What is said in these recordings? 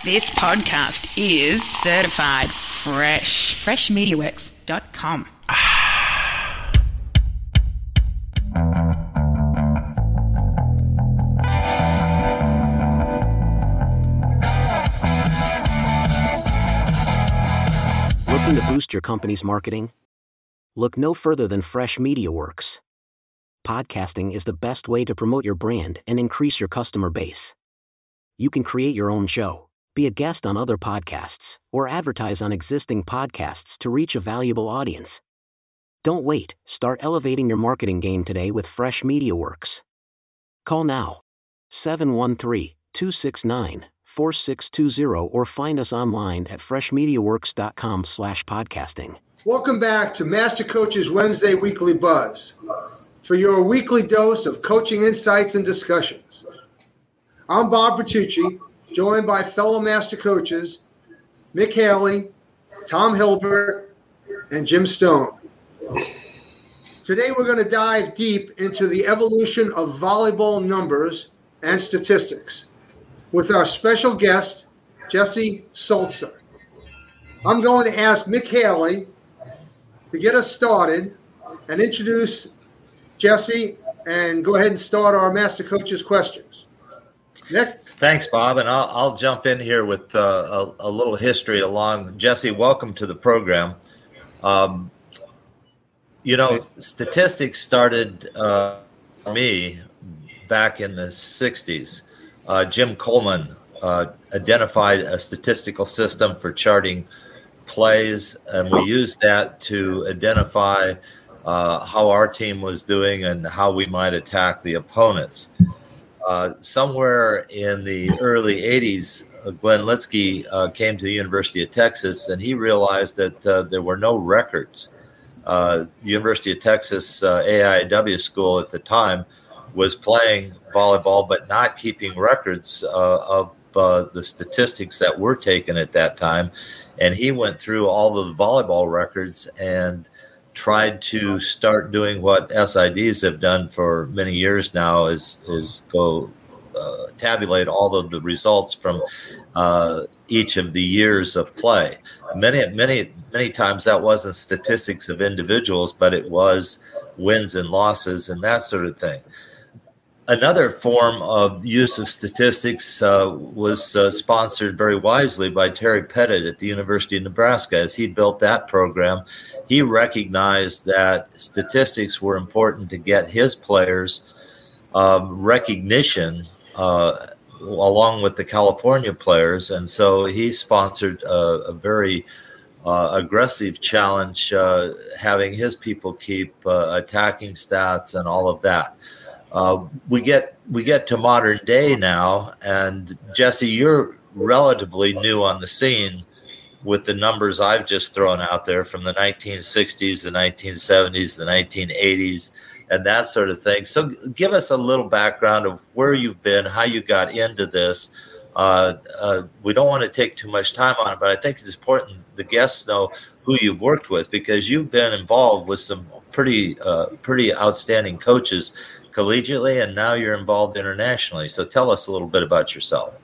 This podcast is certified fresh. freshmediaworks.com. Looking to boost your company's marketing? Look no further than Fresh MediaWorks. Podcasting is the best way to promote your brand and increase your customer base. You can create your own show, be a guest on other podcasts, or advertise on existing podcasts to reach a valuable audience. Don't wait. Start elevating your marketing game today with Fresh MediaWorks. Call now, 713-269-4620, or find us online at freshmediaworks.com/podcasting. Welcome back to MasterCoaches Wednesday Weekly Buzz for your weekly dose of coaching insights and discussions. I'm Bob Bertucci, joined by fellow Master Coaches Mick Haley, Tom Hilbert, and Jim Stone. Today we're going to dive deep into the evolution of volleyball numbers and statistics with our special guest, Jesse Sulzer. I'm going to ask Mick Haley to get us started and introduce Jesse and go ahead and start our Master Coaches questions. Nick? Thanks, Bob, and I'll jump in here with a little history along. Jesse, welcome to the program. Statistics started me back in the 60s. Jim Coleman identified a statistical system for charting plays, and we used that to identify how our team was doing and how we might attack the opponents. Somewhere in the early 80s, Glenn Litsky came to the University of Texas, and he realized that there were no records. The University of Texas AIW school at the time was playing volleyball, but not keeping records of the statistics that were taken at that time. And he went through all of the volleyball records and tried to start doing what SIDs have done for many years now, is go tabulate all of the results from each of the years of play. Many times that wasn't statistics of individuals, but it was wins and losses and that sort of thing. Another form of use of statistics was sponsored very wisely by Terry Pettit at the University of Nebraska. As he built that program, he recognized that statistics were important to get his players recognition along with the California players. And so he sponsored a very aggressive challenge, having his people keep attacking stats and all of that. We get to modern day now, and Jesse, you're relatively new on the scene with the numbers I've just thrown out there from the 1960s, the 1970s, the 1980s, and that sort of thing. So give us a little background of where you've been, how you got into this. We don't want to take too much time on it, but I think it's important the guests know who you've worked with, because you've been involved with some pretty outstanding coaches collegiately, and now you're involved internationally. So tell us a little bit about yourself.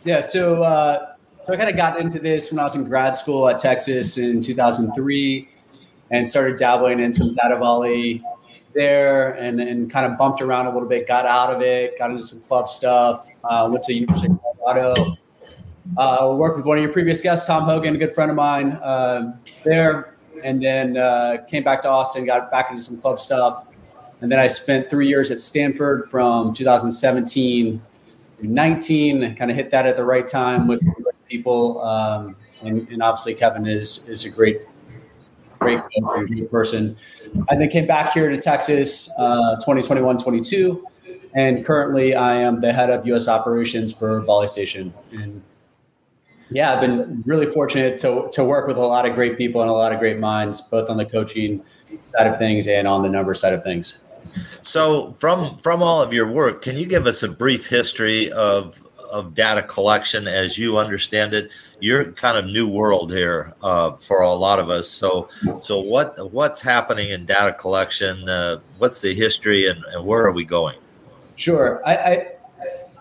Yeah, so I kind of got into this when I was in grad school at Texas in 2003 and started dabbling in some data volley there and kind of bumped around a little bit, got out of it, got into some club stuff, went to University of Colorado, worked with one of your previous guests, Tom Hogan, a good friend of mine there, and then came back to Austin, got back into some club stuff. And then I spent 3 years at Stanford from 2017 to 19, kind of hit that at the right time with some great people. And obviously Kevin is a great coach and great person. I then came back here to Texas 2021-22. And currently I am the head of U.S. operations for Volley Station. And yeah, I've been really fortunate to work with a lot of great people and a lot of great minds, both on the coaching side of things and on the number side of things. So from all of your work, can you give us a brief history of data collection as you understand it? You're kind of new world here for a lot of us. So what's happening in data collection? What's the history and where are we going? Sure.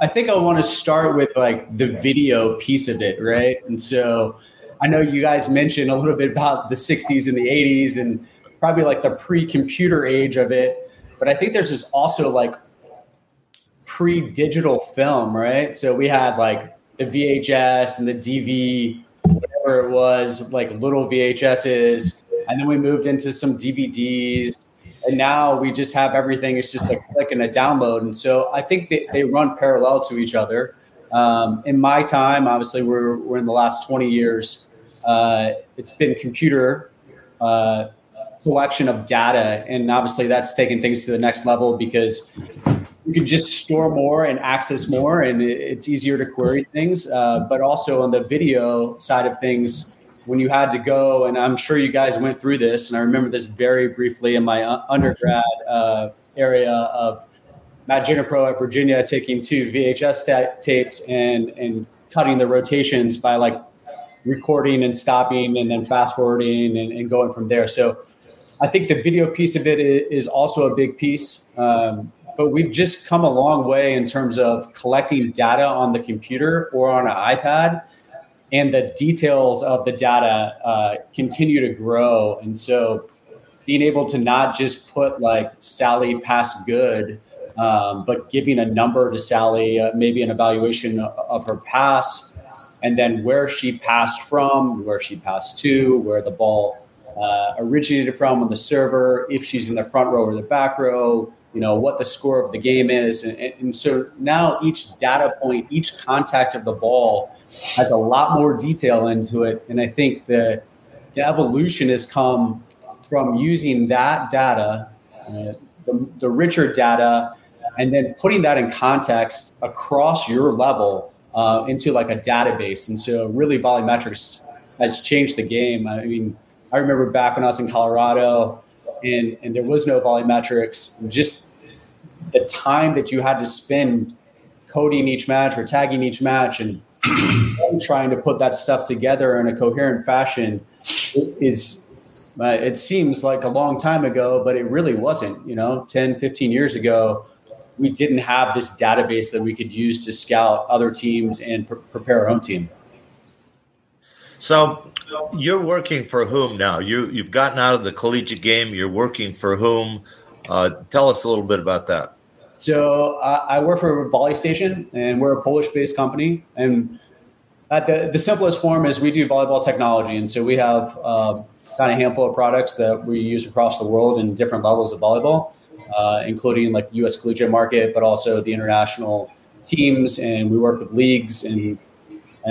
I think I want to start with like the video piece of it, right? And so I know you guys mentioned a little bit about the 60s and the 80s and probably like the pre-computer age of it. But I think there's this also like pre-digital film, right? So we had like the VHS and the DV, whatever it was, like little VHSs. And then we moved into some DVDs. And now we just have everything. It's just a click and a download. And so I think they run parallel to each other. In my time, obviously, we're in the last 20 years. It's been computer collection of data. And obviously, that's taken things to the next level because you can just store more and access more. And it's easier to query things. But also on the video side of things, when you had to go, and I'm sure you guys went through this, and I remember this very briefly in my undergrad area of Matt Ginapro at Virginia taking 2 VHS tapes and cutting the rotations by like recording and stopping and then fast forwarding and going from there. So I think the video piece of it is also a big piece. But we've just come a long way in terms of collecting data on the computer or on an iPad. And the details of the data continue to grow. And so being able to not just put like Sally passed good, but giving a number to Sally, maybe an evaluation of her pass, and then where she passed from, where she passed to, where the ball originated from on the server, if she's in the front row or the back row, what the score of the game is. And so now each data point, each contact of the ball has a lot more detail into it. And I think the evolution has come from using that data, the richer data, and then putting that in context across your level into like a database. And so really volumetrics has changed the game. I mean, I remember back when I was in Colorado and there was no volumetrics, just the time that you had to spend coding each match or tagging each match and trying to put that stuff together in a coherent fashion it seems like a long time ago, but it really wasn't. 10, 15 years ago, we didn't have this database that we could use to scout other teams and prepare our own team. So you're working for whom now? You've gotten out of the collegiate game. You're working for whom? Tell us a little bit about that. So I work for Volley Station, and we're a Polish-based company. And at the simplest form is we do volleyball technology. And so we have kind of a handful of products that we use across the world in different levels of volleyball, including like the U.S. collegiate market, but also the international teams. And we work with leagues. And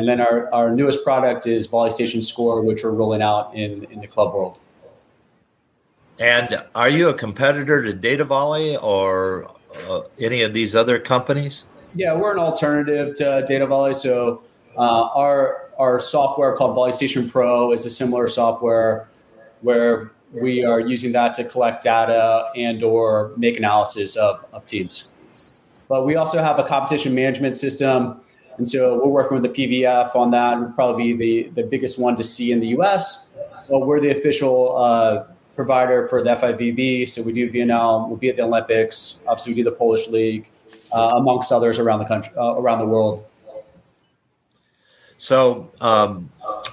then our newest product is Volley Station Score, which we're rolling out in the club world. And are you a competitor to Data Volley or any of these other companies? Yeah, we're an alternative to Data Volley. So our software called Volley Station Pro is a similar software where we are using that to collect data and or make analysis of teams. But we also have a competition management system. And so we're working with the PVF on that. We'll probably be the biggest one to see in the U.S. So we're the official provider for the FIVB. So we do VNL. We'll be at the Olympics. Obviously, we do the Polish League, amongst others around the country, around the world. So,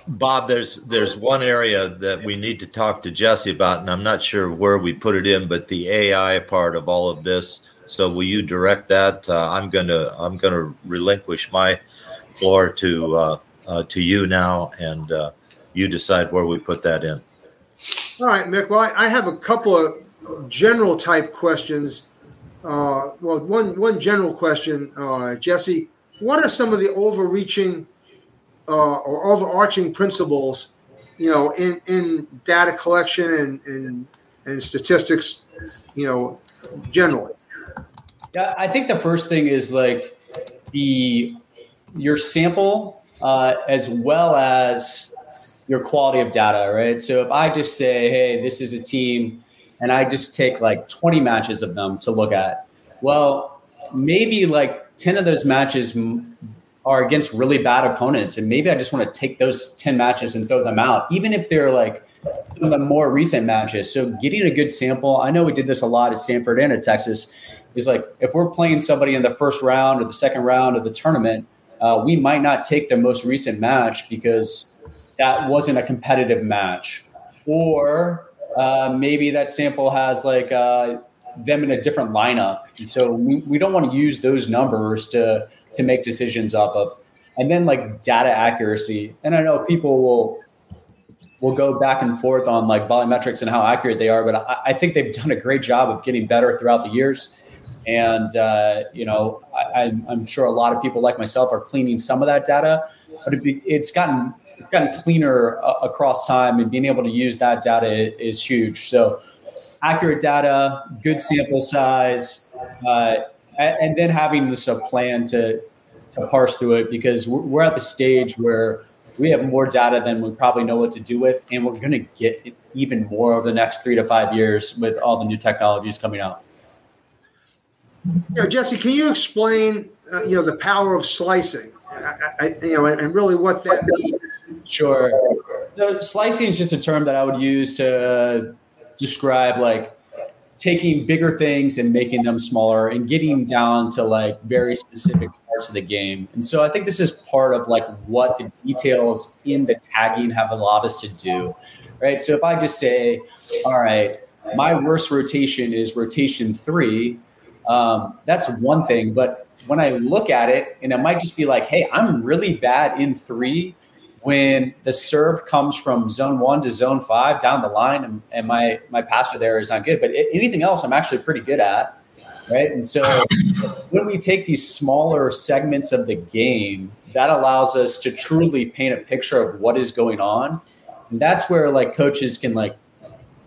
Bob, there's one area that we need to talk to Jesse about, and I'm not sure where we put it in, but the AI part of all of this. So, will you direct that? I'm gonna relinquish my floor to you now, and you decide where we put that in. All right, Mick. Well, I have a couple of general type questions. One general question, Jesse. What are some of the overreaching or overarching principles, in data collection and statistics, generally? Yeah, I think the first thing is like your sample as well as your quality of data, right? So if I just say, hey, this is a team, and I just take like 20 matches of them to look at, well, maybe like 10 of those matches are against really bad opponents. And maybe I just want to take those 10 matches and throw them out, even if they're like some of the more recent matches. So getting a good sample, I know we did this a lot at Stanford and at Texas, is like, if we're playing somebody in the first round or the second round of the tournament, we might not take the most recent match because that wasn't a competitive match. Or maybe that sample has like them in a different lineup. And so we don't want to use those numbers to make decisions off of. And then like data accuracy. And I know people will go back and forth on like volumetrics and how accurate they are, but I think they've done a great job of getting better throughout the years. And, I'm sure a lot of people like myself are cleaning some of that data, but it's gotten cleaner across time, and being able to use that data is huge. So accurate data, good sample size, and then having this a plan to parse through it, because we're at the stage where we have more data than we probably know what to do with, and we're going to get even more over the next 3 to 5 years with all the new technologies coming out. Jesse, can you explain, the power of slicing, and really what that means? Sure. So slicing is just a term that I would use to describe like taking bigger things and making them smaller and getting down to like very specific parts of the game. And so I think this is part of like what the details in the tagging have allowed us to do, right? So if I just say, all right, my worst rotation is rotation 3, that's one thing. But when I look at it, and it might just be like, hey, I'm really bad in 3 when the serve comes from zone 1 to zone 5 down the line, and my passer there is not good. But anything else I'm actually pretty good at, right? And so when we take these smaller segments of the game, that allows us to truly paint a picture of what is going on. And that's where like coaches can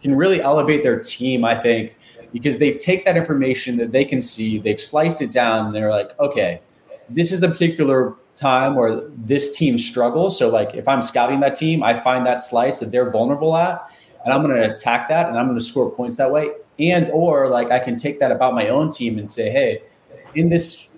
really elevate their team, I think, because they take that information that they can see, they've sliced it down, and they're like, okay, this is the particular time where this team struggles. So like if I'm scouting that team, I find that slice that they're vulnerable at, and I'm going to attack that, and I'm going to score points that way. And or like I can take that about my own team and say, hey, in this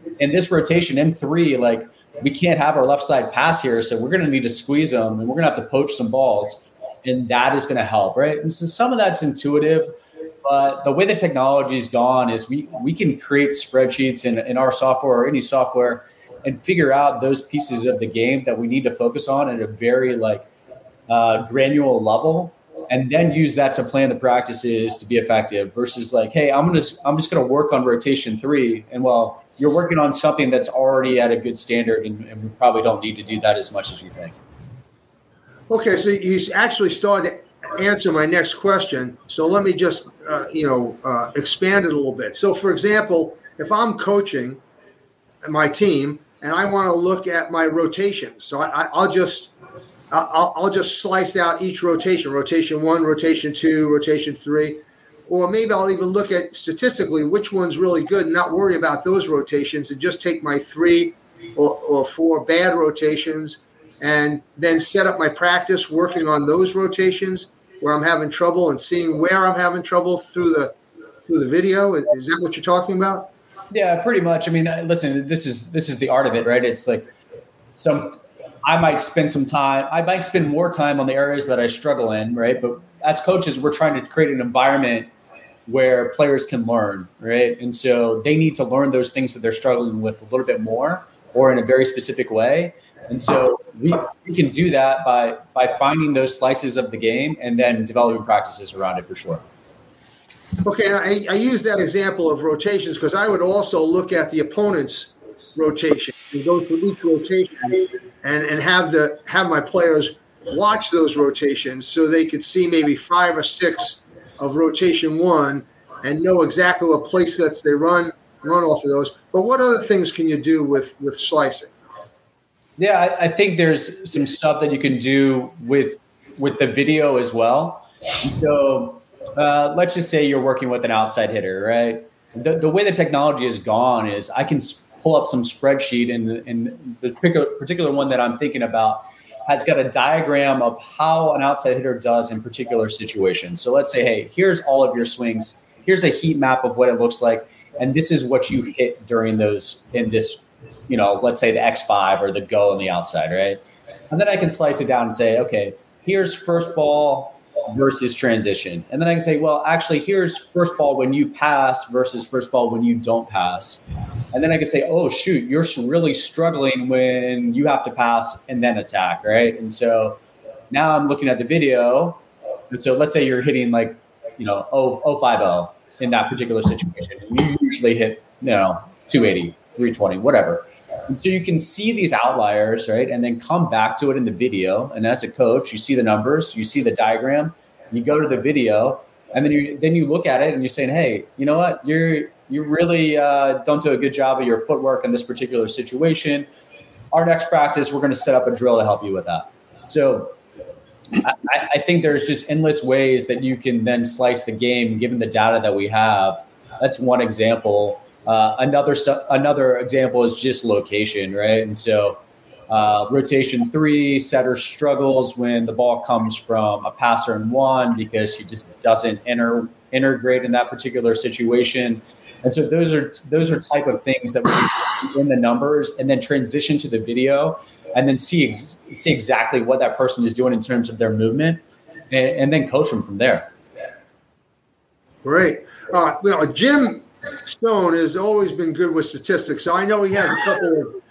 rotation in 3, like we can't have our left side pass here, so we're going to need to squeeze them, and we're going to have to poach some balls, and that is going to help, right? And so some of that's intuitive. But the way the technology is gone is we can create spreadsheets in our software or any software and figure out those pieces of the game that we need to focus on at a very granular level, and then use that to plan the practices to be effective versus like, hey, I'm just going to work on rotation 3. And well, you're working on something that's already at a good standard, and we probably don't need to do that as much as you think. Okay, so you actually started to answer my next question. So let me just, expand it a little bit. So, for example, if I'm coaching my team and I want to look at my rotations, so I'll just slice out each rotation: rotation 1, rotation 2, rotation 3, or maybe I'll even look at statistically which one's really good and not worry about those rotations and just take my 3 or 4 bad rotations and then set up my practice working on those rotations where I'm having trouble and seeing where I'm having trouble through the video. Is that what you're talking about? Yeah, pretty much. I mean, listen, this is the art of it, right? It's like I might spend more time on the areas that I struggle in, right? But as coaches, we're trying to create an environment where players can learn, right? And so they need to learn those things that they're struggling with a little bit more or in a very specific way. And so we can do that by finding those slices of the game and then developing practices around it for sure. Okay, I use that example of rotations because I would also look at the opponent's rotation and go through each rotation and have my players watch those rotations so they could see maybe 5 or 6 of rotation 1 and know exactly what play sets they run off of those. But what other things can you do with slicing? Yeah, I think there's some stuff that you can do with the video as well. So let's just say you're working with an outside hitter, right? The way the technology has gone is I can pull up some spreadsheet, and the particular one that I'm thinking about has got a diagram of how an outside hitter does in particular situations. So let's say, hey, here's all of your swings. Here's a heat map of what it looks like. And this is what you hit during those in this, let's say the X5 or the go on the outside, right? And then I can slice it down and say, okay, here's first ball, versus transition. And then I can say, well, actually, here's first ball when you pass versus first ball when you don't pass. And then I can say, oh, shoot, you're really struggling when you have to pass and then attack, right? And so now I'm looking at the video. And so let's say you're hitting 0.50 in that particular situation. And you usually hit, 280, 320, whatever. And so you can see these outliers, right? And then come back to it in the video. And as a coach, you see the numbers, you see the diagram, you go to the video, and then you look at it and you're saying, hey, you know what? You really don't do a good job of your footwork in this particular situation. Our next practice, we're going to set up a drill to help you with that. So I think there's just endless ways that you can then slice the game, given the data that we have. That's one example. Another example is just location, right? And so rotation 3, setter struggles when the ball comes from a passer in 1 because she just doesn't integrate in that particular situation. And so those are type of things that we see in the numbers, and then transition to the video, and then see exactly what that person is doing in terms of their movement, and then coach them from there. Great. Jim Stone has always been good with statistics, so I know he has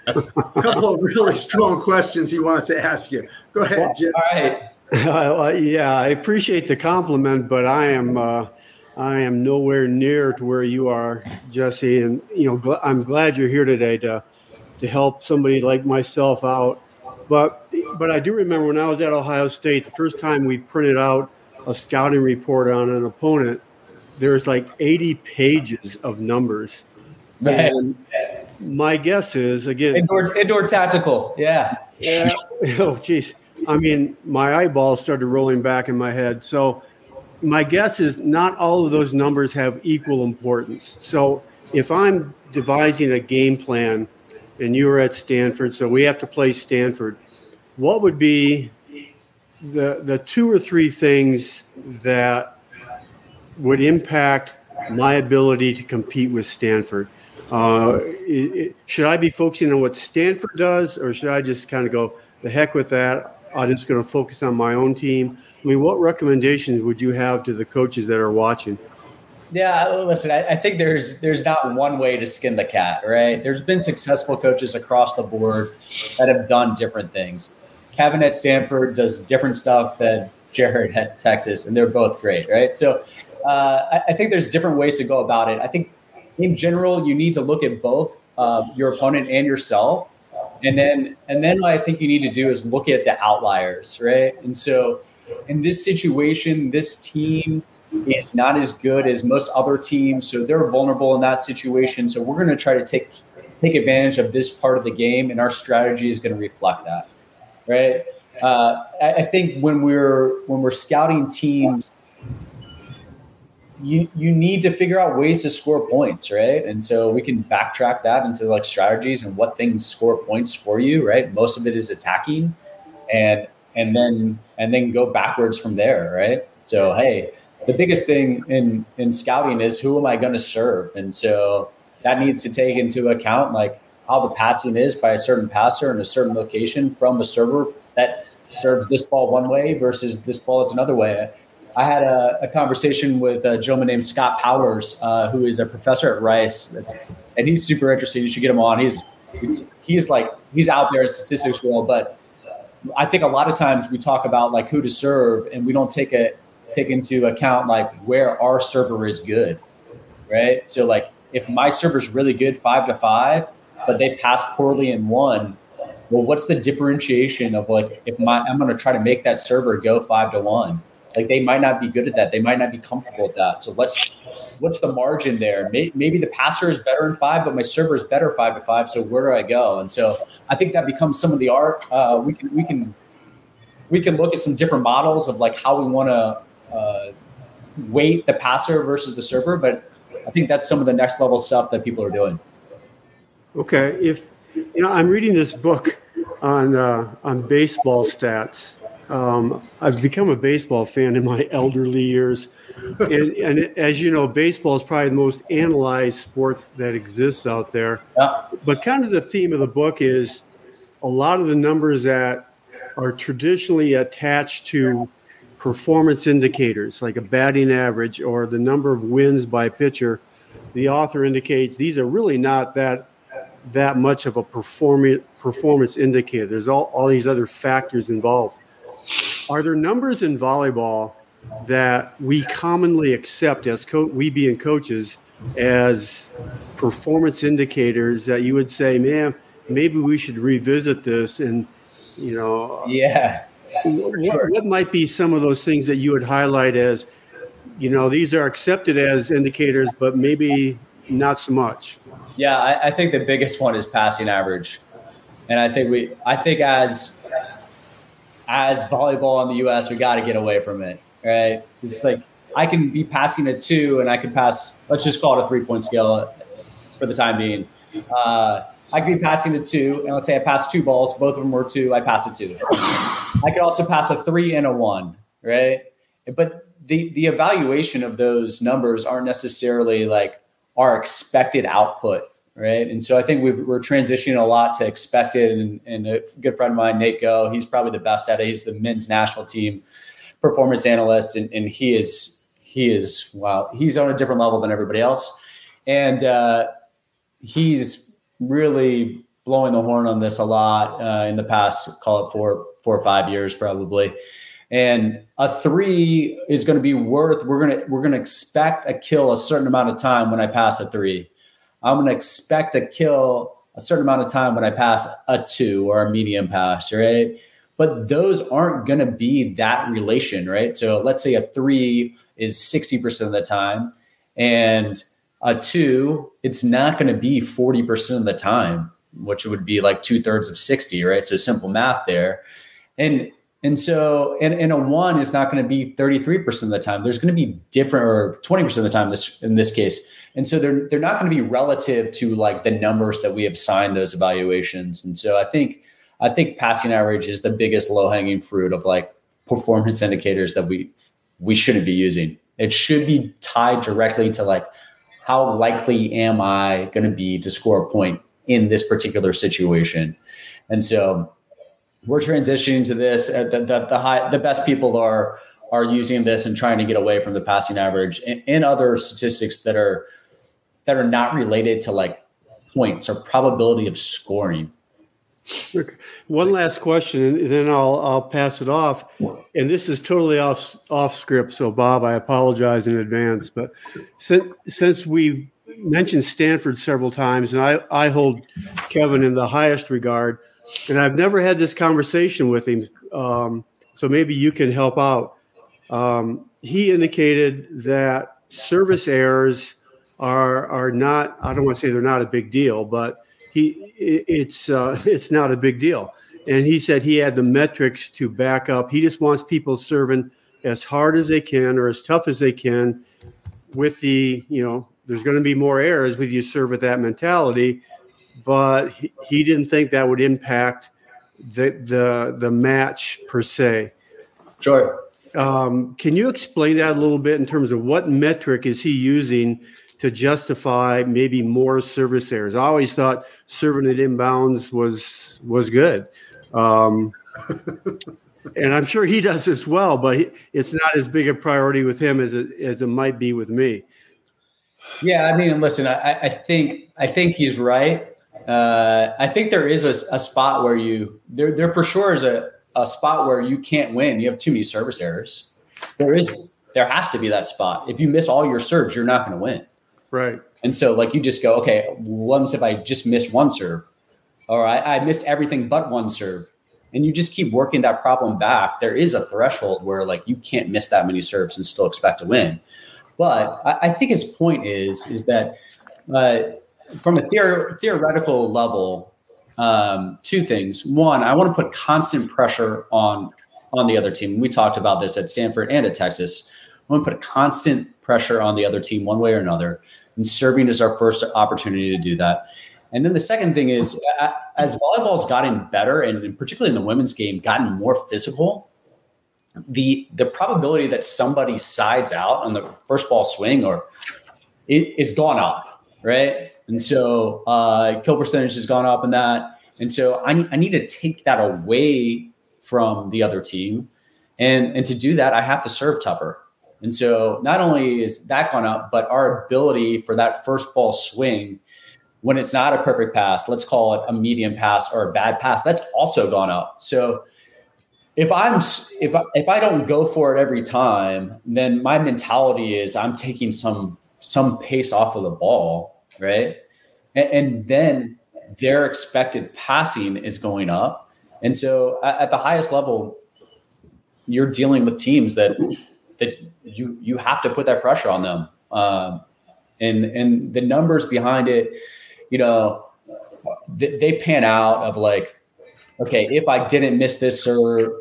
a couple of really strong questions he wants to ask you. Go ahead, Jim. All right. Yeah, I appreciate the compliment, but I am nowhere near to where you are, Jesse. And I'm glad you're here today to help somebody like myself out. But I do remember when I was at Ohio State, the first time we printed out a scouting report on an opponent, there's like 80 pages of numbers. And my guess is, again, indoor tactical. Yeah. Oh, geez. I mean, my eyeballs started rolling back in my head. So my guess is not all of those numbers have equal importance. So if I'm devising a game plan and you're at Stanford, so we have to play Stanford, what would be the 2 or 3 things that would impact my ability to compete with Stanford? Should I be focusing on what Stanford does, or should I just kind of go, the heck with that? I'm just going to focus on my own team. I mean, what recommendations would you have to the coaches that are watching? Yeah, listen, I think there's not one way to skin the cat, right? There's been successful coaches across the board that have done different things. Kevin at Stanford does different stuff than Jared at Texas, and they're both great, right? So I think there's different ways to go about it. I think in general, you need to look at both your opponent and yourself. And then what I think you need to do is look at the outliers, right? And so in this situation, this team is not as good as most other teams. So they're vulnerable in that situation. So we're going to try to take advantage of this part of the game, and our strategy is going to reflect that, right? I think when we're scouting teams, you need to figure out ways to score points, right? And so we can backtrack that into like strategies and what things score points for you, right? Most of it is attacking, and then go backwards from there, right? So hey, the biggest thing in scouting is who am I going to serve, and so that needs to take into account like how the passing is by a certain passer in a certain location from a server that serves this ball one way versus this ball is another way. I had a conversation with a gentleman named Scott Powers, who is a professor at Rice, and he's super interesting. You should get him on. He's out there in statistics world, but I think a lot of times we talk about like who to serve, and we don't take into account like where our server is good, right? So like if my server is really good 5-5, but they pass poorly in 1, well, what's the differentiation of like if I'm going to try to make that server go 5-1? Like they might not be good at that. They might not be comfortable with that. So what's the margin there? Maybe the passer is better in 5, but my server is better 5-5. So where do I go? And so I think that becomes some of the art. We can look at some different models of like how we want to weight the passer versus the server. But I think that's some of the next level stuff that people are doing. Okay, if I'm reading this book on baseball stats. I've become a baseball fan in my elderly years. And as you know, baseball is probably the most analyzed sport that exists out there. Yeah. But kind of the theme of the book is a lot of the numbers that are traditionally attached to performance indicators like a batting average or the number of wins by pitcher, the author indicates these are really not that much of a performance indicator. There's all these other factors involved. Are there numbers in volleyball that we commonly accept as we being coaches as performance indicators that you would say, man, maybe we should revisit this? And, Yeah. What might be some of those things that you would highlight as, these are accepted as indicators, but maybe not so much? Yeah, I think the biggest one is passing average. And I think as volleyball in the US, we got to get away from it, right? It's like I can be passing a 2 and I can pass, let's just call it a 3-point scale for the time being. I could be passing a 2, and let's say I passed 2 balls, both of them were 2, I passed a 2. I could also pass a 3 and a 1, right? But the evaluation of those numbers aren't necessarily like our expected output, right? And so I think we're transitioning a lot to expected, and a good friend of mine, Nate Go, he's probably the best at it. He's the men's national team performance analyst, and he is wow, he's on a different level than everybody else. And he's really blowing the horn on this a lot in the past, call it 4 or 5 years probably. And a 3 is going to be worth, we're going to expect a kill a certain amount of time when I pass a 3. I'm going to expect a kill a certain amount of time when I pass a 2 or a medium pass, right? But those aren't going to be that relation, right? So let's say a 3 is 60% of the time, and a 2, it's not going to be 40% of the time, which would be like 2/3 of 60, right? So simple math there. And so a 1 is not going to be 33% of the time. There's going to be different, or 20% of the time in this case. And so they're not going to be relative to like the numbers that we have signed those evaluations. And so I think passing average is the biggest low-hanging fruit of like performance indicators that we shouldn't be using. It should be tied directly to like, how likely am I going to be to score a point in this particular situation? And so we're transitioning to this. The best people are using this and trying to get away from the passing average and other statistics that are not related to like points or probability of scoring. One last question, and then I'll pass it off. And this is totally off script, so Bob, I apologize in advance. But since we've mentioned Stanford several times, and I hold Kevin in the highest regard, and I've never had this conversation with him, so maybe you can help out. He indicated that service errors are not, I don't want to say they're not a big deal, but it's not a big deal. And he said he had the metrics to back up. He just wants people serving as hard as they can or as tough as they can with the, there's going to be more errors with you serve with that mentality, but he didn't think that would impact the match per se. Sure. Can you explain that a little bit in terms of what metric is he using to justify maybe more service errors? I always thought serving it inbounds was good. And I'm sure he does as well, but it's not as big a priority with him as it might be with me. Yeah, I mean, listen, I think he's right. I think there is a spot where there for sure is a spot where you can't win. You have too many service errors. There has to be that spot. If you miss all your serves, you're not going to win. Right. And so like you just go, okay, what if I just missed one serve? Or I missed everything but one serve. And you just keep working that problem back. There is a threshold where like you can't miss that many serves and still expect to win. But I think his point is that from a theoretical level, two things. One, I want to put constant pressure on the other team. We talked about this at Stanford and at Texas. I want to put constant pressure on the other team one way or another. And serving is our first opportunity to do that. And then the second thing is, as volleyball's gotten better, and particularly in the women's game, gotten more physical, the probability that somebody sides out on the first ball swing it's gone up, right? And so kill percentage has gone up in that. And so I need to take that away from the other team And to do that, I have to serve tougher. And so not only is that gone up, but our ability for that first ball swing, when it's not a perfect pass, let's call it a medium pass or a bad pass, that's also gone up. So if I don't go for it every time, then my mentality is I'm taking some pace off of the ball, right? And then their expected passing is going up. And so at the highest level, you're dealing with teams that you have to put that pressure on them. And the numbers behind it, they pan out of like, okay, if I didn't miss this serve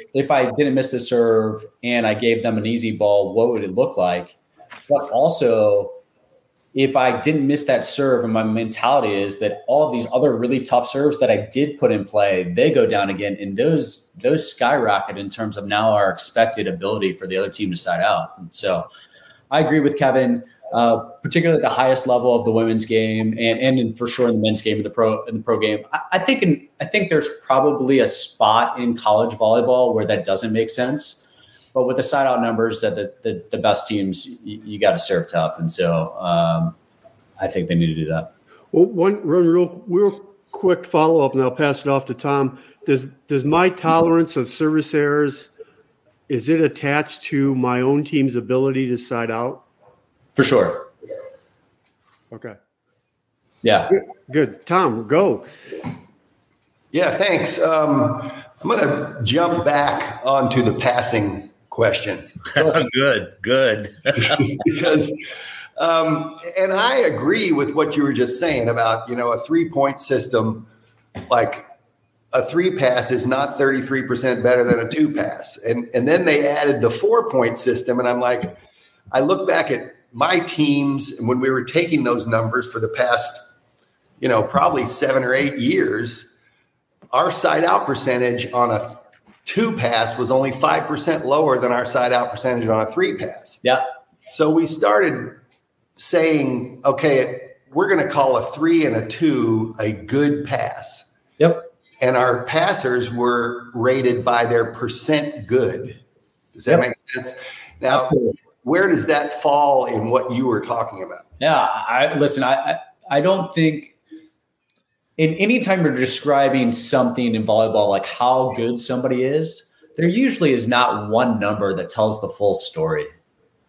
and I gave them an easy ball, what would it look like? But also, if I didn't miss that serve, and my mentality is that all of these other really tough serves that I did put in play, they go down again, and those skyrocket in terms of now our expected ability for the other team to side out. And so I agree with Kevin, particularly at the highest level of the women's game, and for sure in the men's game, in the pro game. I think there's probably a spot in college volleyball where that doesn't make sense. But with the side out numbers, that the best teams, you got to serve tough, and so I think they need to do that. Well, one real quick follow up, and I'll pass it off to Tom. Does my tolerance of service errors, is it attached to my own team's ability to side out? For sure. Okay. Yeah. Good. Tom, go. Yeah, thanks. I'm going to jump back onto the passing question. Good. Because, and I agree with what you were just saying about, a 3-point system. Like a 3 pass is not 33% better than a 2 pass. And then they added the 4-point system. And I'm like, I look back at my teams and when we were taking those numbers for the past, probably 7 or 8 years, our side out percentage on a 2 pass was only 5% lower than our side out percentage on a 3 pass. Yeah. So we started saying, okay, we're going to call a 3 and a 2 a good pass. Yep. And our passers were rated by their percent good. Does that make sense? Now, absolutely. Where does that fall in what you were talking about? Yeah. I don't think in any time you're describing something in volleyball, like how good somebody is, there usually is not one number that tells the full story.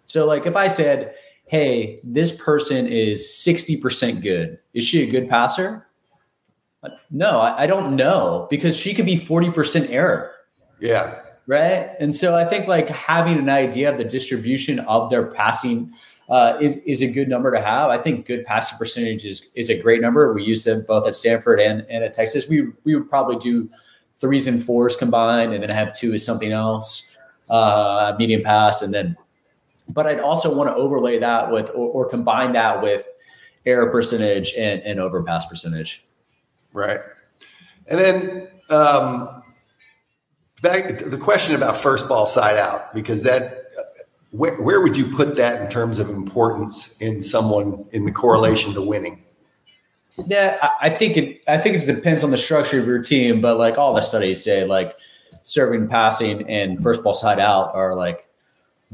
So like if I said, hey, this person is 60% good, is she a good passer? No, I don't know, because she could be 40% error. Yeah. Right. And so I think like having an idea of the distribution of their passing is a good number to have. I think good passing percentage is a great number. We use them both at Stanford and at Texas. We would probably do 3s and 4s combined, and then have 2 as something else, medium pass. But I'd also want to overlay that with, or combine that with error percentage and overpass percentage. Right. And then back to the question about first ball side out, because that, where would you put that in terms of importance in someone in the correlation to winning? Yeah, I think it depends on the structure of your team, but like all the studies say, like serving, passing, and first ball side out are like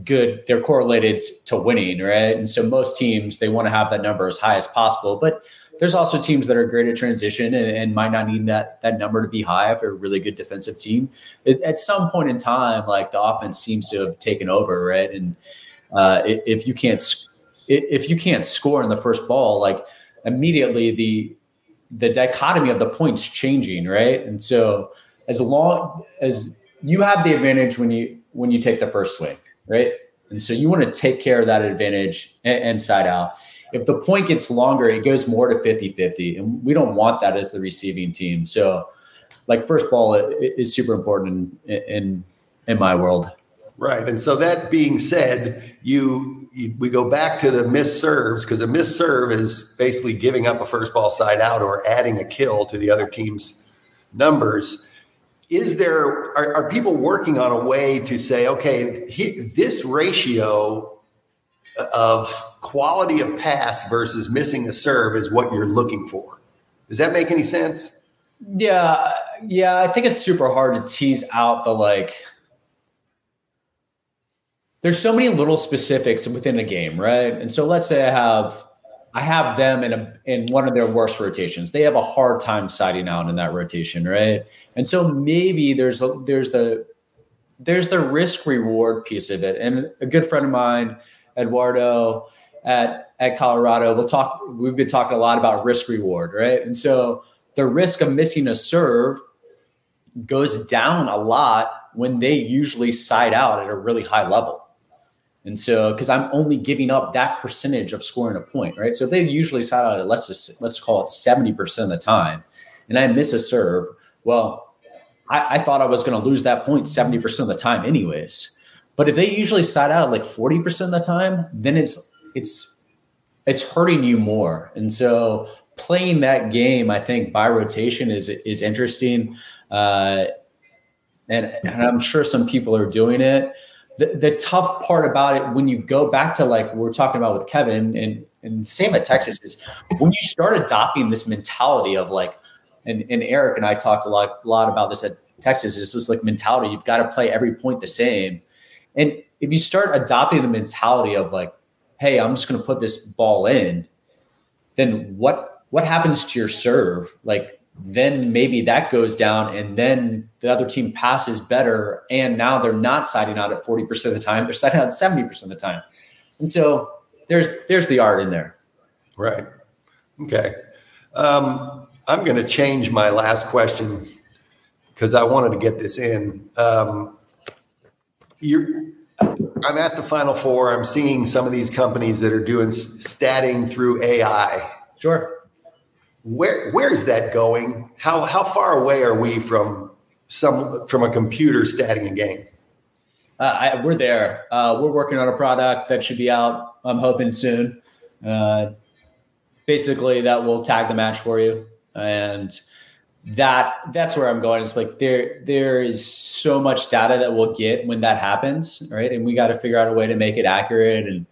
good. They're correlated to winning, right? And so most teams, they want to have that number as high as possible, but there's also teams that are great at transition and might not need that number to be high if they're a really good defensive team. At some point in time, like the offense seems to have taken over, right? And if you can't score in the first ball, like immediately the dichotomy of the points changing, right? And so as long as you have the advantage when you take the first swing, right? And so you want to take care of that advantage and side out. If the point gets longer, it goes more to 50-50, and we don't want that as the receiving team. So like first ball is super important in my world. Right. And so that being said, we go back to the missed serves, because a missed serve is basically giving up a first ball side out or adding a kill to the other team's numbers. Are people working on a way to say, okay, this ratio of quality of pass versus missing a serve is what you're looking for? Does that make any sense? Yeah. I think it's super hard to tease out the like there's so many little specifics within a game, right? And so let's say I have them in one of their worst rotations. They have a hard time siding out in that rotation, right? And so maybe there's the risk reward piece of it. And a good friend of mine, Eduardo at Colorado, we've been talking a lot about risk reward, right? And so the risk of missing a serve goes down a lot when they usually side out at a really high level. And so, because I'm only giving up that percentage of scoring a point, right? So if they usually side out at let's call it 70% of the time, and I miss a serve, well, I thought I was going to lose that point 70% of the time anyways. But if they usually side out at like 40% of the time, then it's hurting you more. And so playing that game, I think by rotation is interesting. And I'm sure some people are doing it. The tough part about it, when you go back to like we're talking about with Kevin and same at Texas, is when you start adopting this mentality of like, and Eric and I talked a lot about this at Texas, is this like mentality, you've got to play every point the same. And if you start adopting the mentality of like, hey, I'm just going to put this ball in, then what happens to your serve? Like, then maybe that goes down and then the other team passes better. And now they're not siding out at 40% of the time. They're siding out 70% of the time. And so there's the art in there. Right. Okay. I'm going to change my last question because I wanted to get this in. I'm at the Final Four. I'm seeing some of these companies that are doing statting through AI. Sure. Where is that going? How far away are we from a computer statting a game? We're there. We're working on a product that should be out, I'm hoping soon. Basically, that will tag the match for you, and that's where I'm going. It's like there is so much data that we'll get when that happens, right? And we got to figure out a way to make it accurate and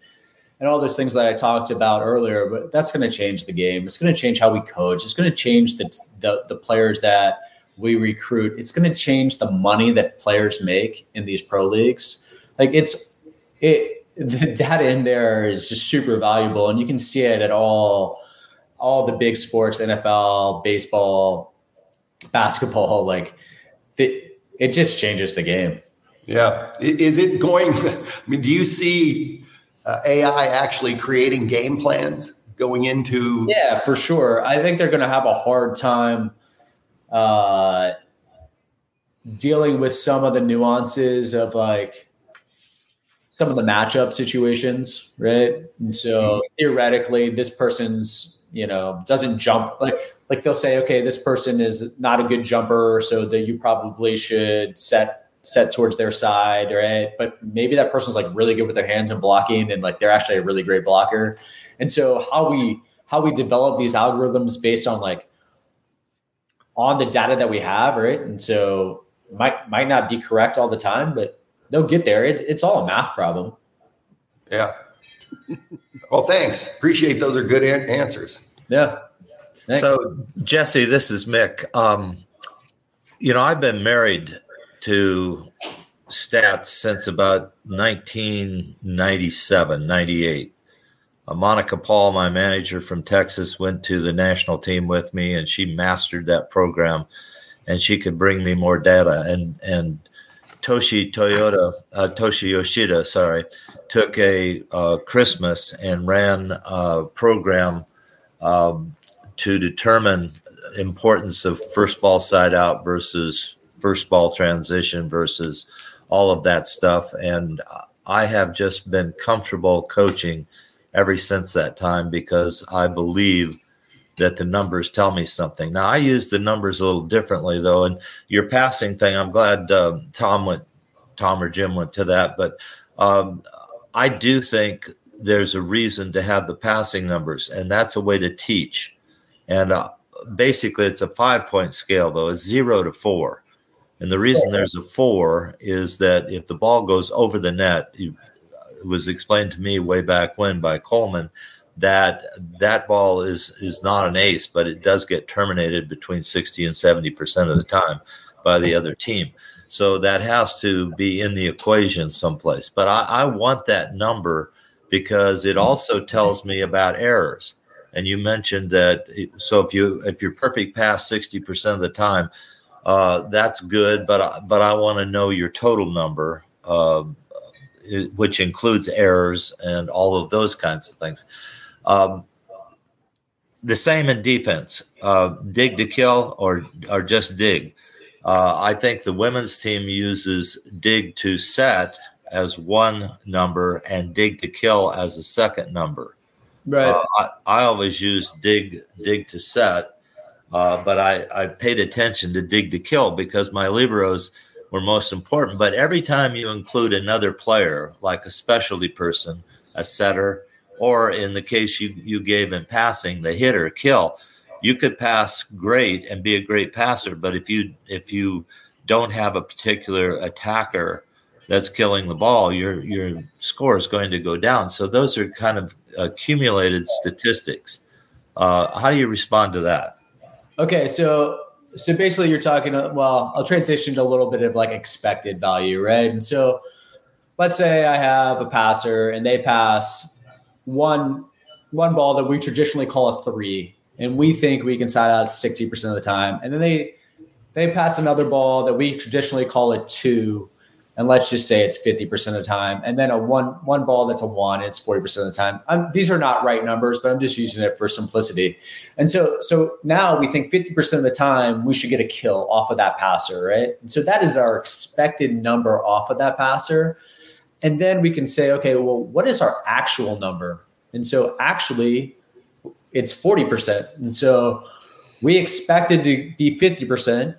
all those things that I talked about earlier. But that's going to change the game. It's going to change how we coach. It's going to change the players that we recruit. It's going to change the money that players make in these pro leagues. Like the data in there is just super valuable, and you can see it at all the big sports, NFL, baseball, basketball. Like it just changes the game. Yeah. Is it going? I mean, do you see AI actually creating game plans going into? Yeah, for sure. I think they're going to have a hard time dealing with some of the nuances of like some of the matchup situations, right? And so theoretically, this person's, doesn't jump. Like they'll say, okay, this person is not a good jumper, so that you probably should set towards their side, right? But maybe that person's like really good with their hands and blocking, and like they're actually a really great blocker. And so how we develop these algorithms based on on the data that we have, right? And so might not be correct all the time, but they'll get there. It's all a math problem. Yeah. Well, thanks. Appreciate those are good answers. Yeah. Thanks. So Jesse, this is Mick. I've been married to stats since about 1997, 98. Monica Paul, my manager from Texas, went to the national team with me, and she mastered that program, and she could bring me more data. And Toshi Yoshida, took a Christmas and ran a program to determine importance of first ball side out versus first ball transition versus all of that stuff. And I have just been comfortable coaching ever since that time because I believe that the numbers tell me something. Now, I use the numbers a little differently, though. And your passing thing, I'm glad Tom or Jim went to that. But I do think there's a reason to have the passing numbers, and that's a way to teach. And basically, it's a 5-point scale, though. It's 0 to 4. And the reason there's a 4 is that if the ball goes over the net, it was explained to me way back when by Coleman that ball is not an ace, but it does get terminated between 60 and 70% of the time by the other team. So that has to be in the equation someplace. But I want that number because it also tells me about errors. And you mentioned that. So if you're perfect pass 60% of the time, that's good. But I want to know your total number, which includes errors and all of those kinds of things. The same in defense, dig to kill or just dig. I think the women's team uses dig to set as one number and dig to kill as a second number. Right. I always use dig to set, but I paid attention to dig to kill because my liberos were most important. But every time you include another player, like a specialty person, a setter, or in the case you gave in passing, the hitter, kill, you could pass great and be a great passer. But if you don't have a particular attacker that's killing the ball, your score is going to go down. So those are kind of accumulated statistics. How do you respond to that? Okay, so basically you're talking, well, I'll transition to a little bit of like expected value, right? And so let's say I have a passer and they pass one ball that we traditionally call a 3, and we think we can side out 60% of the time. And then they pass another ball that we traditionally call a 2, and let's just say it's 50% of the time. And then a one ball that's a 1, it's 40% of the time. These are not right numbers, but I'm just using it for simplicity. And so now we think 50% of the time we should get a kill off of that passer, right? And so that is our expected number off of that passer. And then we can say, okay, well, what is our actual number? And so actually it's 40%. And so we expected to be 50%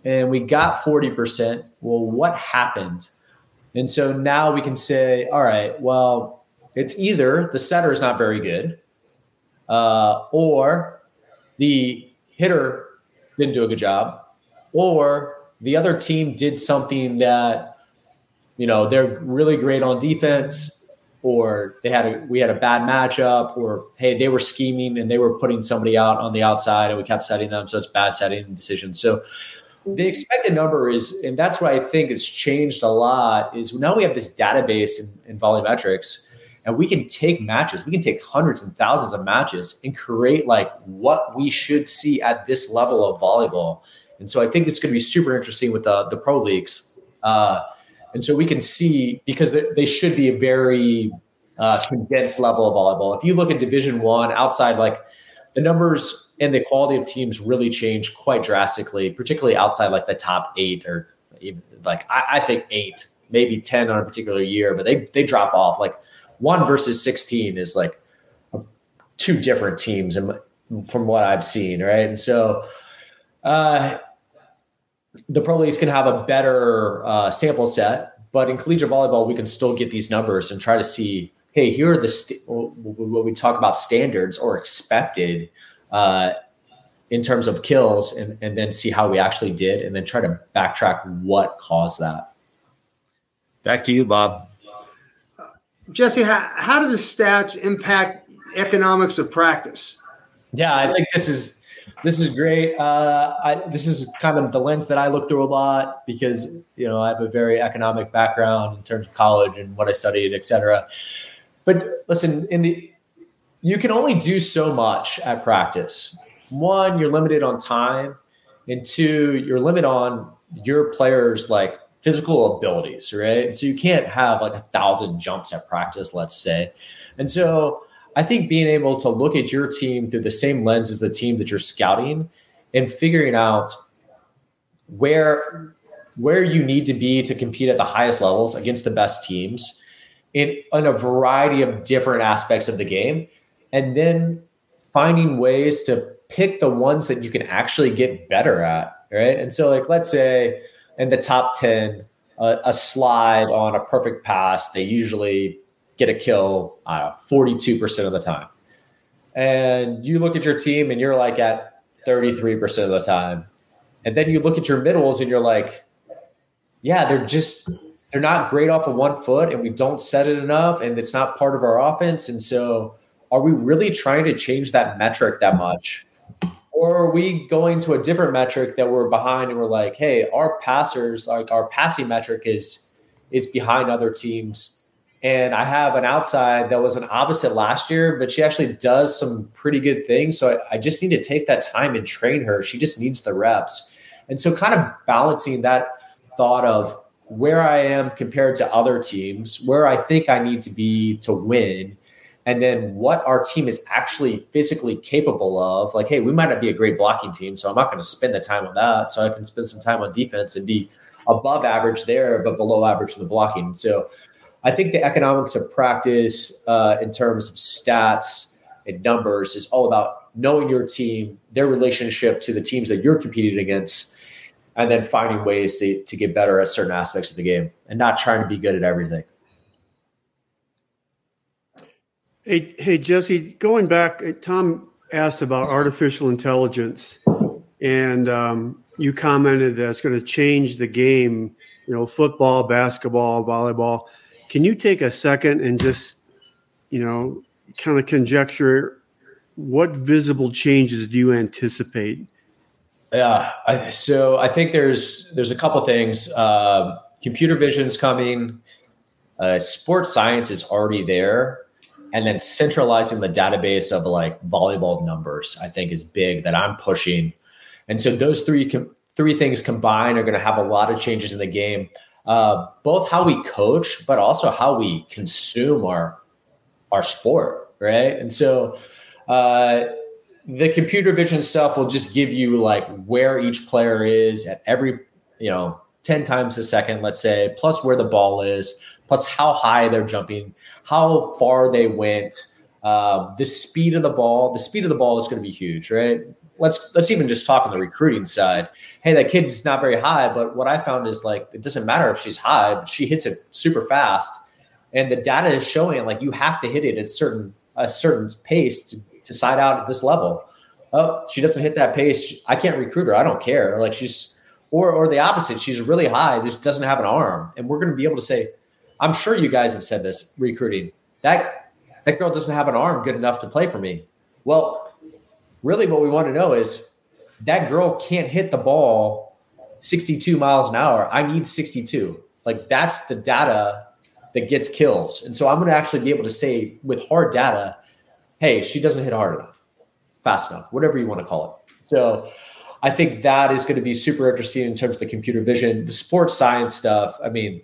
and we got 40%. Well, what happened? And so now we can say, all right, well, it's either the setter is not very good, or the hitter didn't do a good job, or the other team did something that, they're really great on defense, or we had a bad matchup, or, hey, they were scheming and they were putting somebody out on the outside and we kept setting them. So it's bad setting decisions. So the expected number is, and that's why I think it's changed a lot, is now we have this database in volumetrics, and we can take matches. We can take hundreds and thousands of matches and create like what we should see at this level of volleyball. And so I think it's going to be super interesting with the pro leagues. And so we can see, because they should be a very condensed level of volleyball. If you look at Division I, outside, like the numbers and the quality of teams really change quite drastically, particularly outside like the top 8, or even like I think 8, maybe 10 on a particular year, but they drop off. Like 1 versus 16 is like 2 different teams from what I've seen, right? And so the pro leagues can have a better sample set, but in collegiate volleyball, we can still get these numbers and try to see, hey, here are what we talk about standards or expected in terms of kills, and then see how we actually did, and then try to backtrack what caused that. Back to you, Bob. Jesse, how do the stats impact economics of practice? Yeah, I think this is great. This is kind of the lens that I look through a lot because, I have a very economic background in terms of college and what I studied, et cetera. But listen, you can only do so much at practice. 1, you're limited on time, and 2, you're limited on your players' like physical abilities, right? And so you can't have like 1,000 jumps at practice, let's say. And so I think being able to look at your team through the same lens as the team that you're scouting and figuring out where you need to be to compete at the highest levels against the best teams in a variety of different aspects of the game, and then finding ways to pick the ones that you can actually get better at, right? And so like, let's say in the top 10, a slide on a perfect pass, they usually get a kill 42% of the time. And you look at your team and you're like at 33% of the time. And then you look at your middles and you're like, yeah, they're not great off of 1 foot, and we don't set it enough, and it's not part of our offense. And so are we really trying to change that metric that much? Or are we going to a different metric that we're behind and we're like, hey, our passers, like our passing metric is behind other teams. And I have an outside that was an opposite last year, but she actually does some pretty good things. So I just need to take that time and train her. She just needs the reps. And so kind of balancing that thought of where I am compared to other teams, where I think I need to be to win, and then what our team is actually physically capable of. Like, hey, we might not be a great blocking team, so I'm not going to spend the time on that. So I can spend some time on defense and be above average there, but below average in the blocking. So I think the economics of practice in terms of stats and numbers is all about knowing your team, their relationship to the teams that you're competing against, and then finding ways to get better at certain aspects of the game and not trying to be good at everything. Hey, Jesse, going back, Tom asked about artificial intelligence, and you commented that it's going to change the game, football, basketball, volleyball. Can you take a second and just, kind of conjecture what visible changes do you anticipate? Yeah. So I think there's a couple things. Computer vision is coming. Sports science is already there. And then centralizing the database of like volleyball numbers, I think is big that I'm pushing. And so those three things combined are going to have a lot of changes in the game. Both how we coach, but also how we consume our sport, right? And so the computer vision stuff will just give you like where each player is at every, 10 times a second, let's say, plus where the ball is, plus how high they're jumping, how far they went, the speed of the ball. The speed of the ball is going to be huge, right? Let's even just talk on the recruiting side. Hey, that kid's not very high, but what I found is like it doesn't matter if she's high, but she hits it super fast, and the data is showing like you have to hit it at a certain pace to side out at this level. Oh, she doesn't hit that pace. I can't recruit her. I don't care. Like she's or the opposite. She's really high, just doesn't have an arm, and we're going to be able to say, I'm sure you guys have said this recruiting that girl doesn't have an arm good enough to play for me. Well, really what we want to know is that girl can't hit the ball 62 miles an hour. I need 62. Like that's the data that gets kills. And so I'm going to actually be able to say with hard data, hey, she doesn't hit hard enough, fast enough, whatever you want to call it. So I think that is going to be super interesting in terms of the computer vision, the sports science stuff. I mean,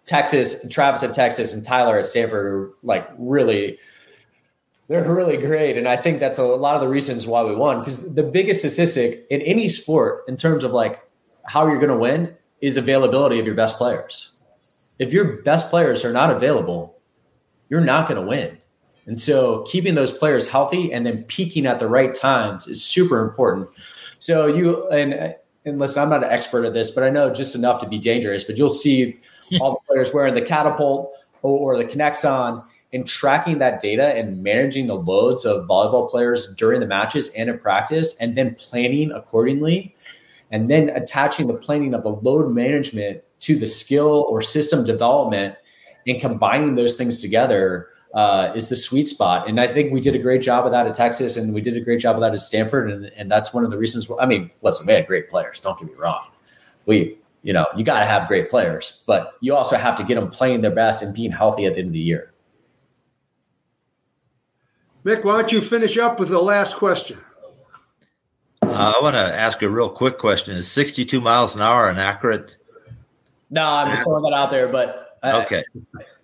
Travis at Texas and Tyler at Stanford are like they're really great. And I think that's a lot of the reasons why we won, because the biggest statistic in any sport in terms of like how you're going to win is availability of your best players. If your best players are not available, you're not going to win. And so keeping those players healthy and then peaking at the right times is super important. So and listen, I'm not an expert at this, but I know just enough to be dangerous, but you'll see all the players wearing the catapult or the Kinexon, and tracking that data and managing the loads of volleyball players during the matches and in practice, and then planning accordingly, and then attaching the planning of the load management to the skill or system development and combining those things together is the sweet spot. And I think we did a great job of that at Texas, and we did a great job of that at Stanford. And that's one of the reasons. I mean, listen, we had great players. Don't get me wrong. You got to have great players, but you also have to get them playing their best and being healthy at the end of the year. Mick, why don't you finish up with the last question? I want to ask a real quick question. Is 62 miles an hour an accurate? No, I'm just throwing that out there, but okay.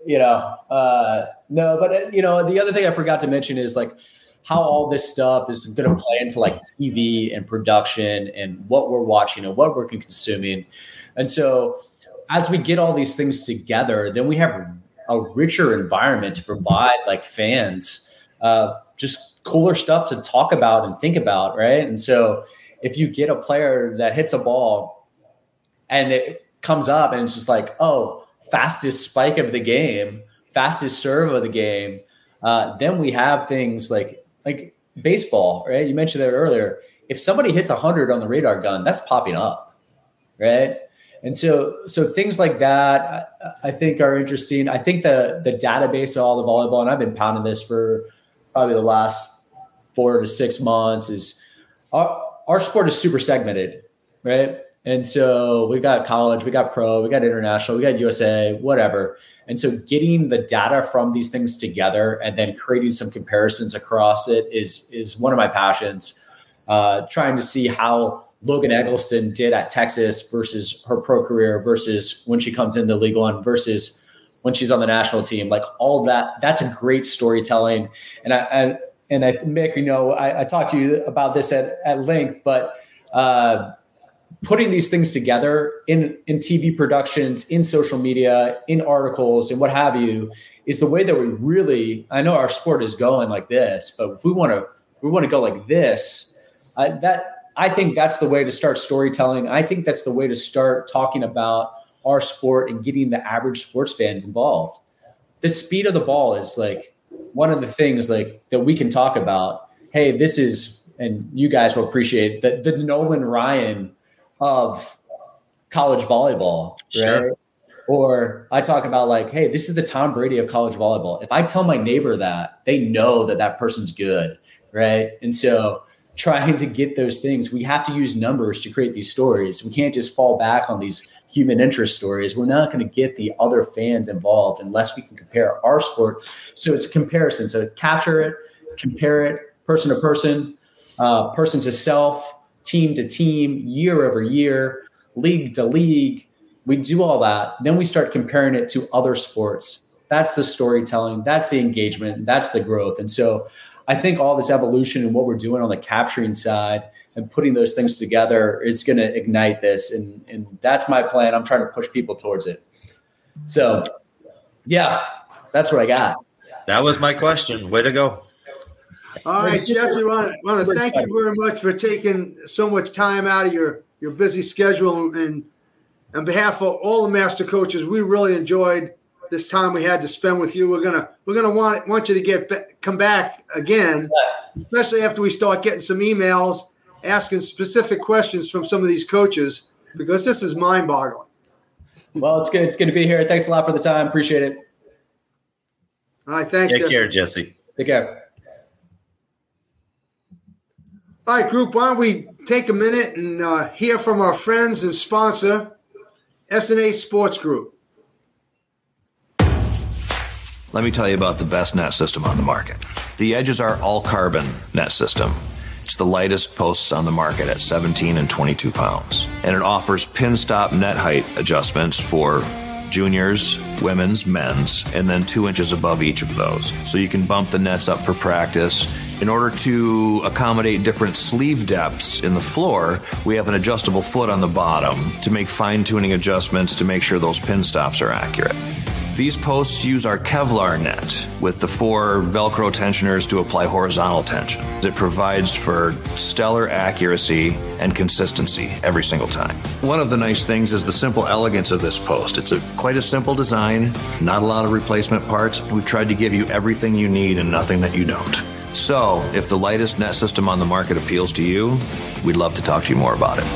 No, but the other thing I forgot to mention is like how all this stuff is going to play into like TV and production and what we're watching and what we're consuming. And so as we get all these things together, then we have a richer environment to provide like fans just cooler stuff to talk about and think about, right? And so if you get a player that hits a ball and it comes up and it's just like, oh, fastest spike of the game, fastest serve of the game, then we have things like baseball, right? You mentioned that earlier. If somebody hits 100 on the radar gun, that's popping up, right? And so things like that I think are interesting. I think the database of all the volleyball, and I've been pounding this for probably the last 4 to 6 months, is our sport is super segmented, right? And so we got college, we got pro, we got international, we got USA, whatever. And so getting the data from these things together and then creating some comparisons across it is one of my passions. Trying to see how Logan Eggleston did at Texas versus her pro career versus when she comes into League One versus when she's on the national team, like all that, that's a great storytelling. And I Mick, I talked to you about this at length, but putting these things together in TV productions, in social media, in articles, and what have you, is the way that we really. I know our sport is going like this, but if we want to go like this, I think that's the way to start storytelling. I think that's the way to start talking about our sport and getting the average sports fans involved. The speed of the ball is like one of the things like that we can talk about. Hey, this is, and you guys will appreciate the Nolan Ryan of college volleyball, right? Sure. Or I talk about like, hey, this is the Tom Brady of college volleyball. If I tell my neighbor that, they know that person's good, right? And so trying to get those things, we have to use numbers to create these stories. We can't just fall back on these human interest stories. We're not going to get the other fans involved unless we can compare our sport. So it's a comparison. So capture it, compare it, person to person, person to self, team to team, year over year, league to league. We do all that. Then we start comparing it to other sports. That's the storytelling. That's the engagement. That's the growth. And so I think all this evolution and what we're doing on the capturing side and putting those things together, it's going to ignite this. And that's my plan. I'm trying to push people towards it. So, yeah, that's what I got. That was my question. Way to go. All right, Jesse, I want to thank you very much for taking so much time out of your busy schedule. And on behalf of all the master coaches, we really enjoyed this time we had to spend with you. We're gonna want you to come back again, especially after we start getting some emails asking specific questions from some of these coaches, because this is mind-boggling. Well, it's good. It's good to be here. Thanks a lot for the time. Appreciate it. All right, thanks. Take care, Jesse. Take care. All right, group, why don't we take a minute and hear from our friends and sponsor, S&A Sports Group. Let me tell you about the best net system on the market. The Edge is our all-carbon net system. It's the lightest posts on the market at 17 and 22 pounds. And it offers pin stop net height adjustments for juniors, women's, men's, and then 2 inches above each of those. So you can bump the nets up for practice. In order to accommodate different sleeve depths in the floor, we have an adjustable foot on the bottom to make fine-tuning adjustments to make sure those pin stops are accurate. These posts use our Kevlar net with the 4 Velcro tensioners to apply horizontal tension. It provides for stellar accuracy and consistency every single time. One of the nice things is the simple elegance of this post. It's quite a simple design, not a lot of replacement parts. We've tried to give you everything you need and nothing that you don't. So, if the lightest net system on the market appeals to you, we'd love to talk to you more about it.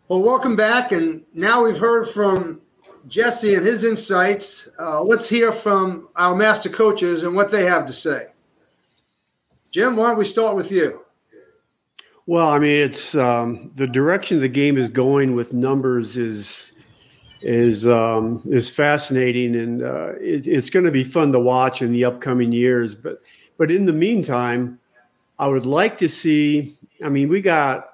Well, welcome back. And now we've heard from Jesse and his insights. Let's hear from our master coaches and what they have to say. Jim, why don't we start with you? Well, I mean, it's the direction the game is going with numbers is fascinating, and it's going to be fun to watch in the upcoming years. But in the meantime, I would like to see. I mean, we got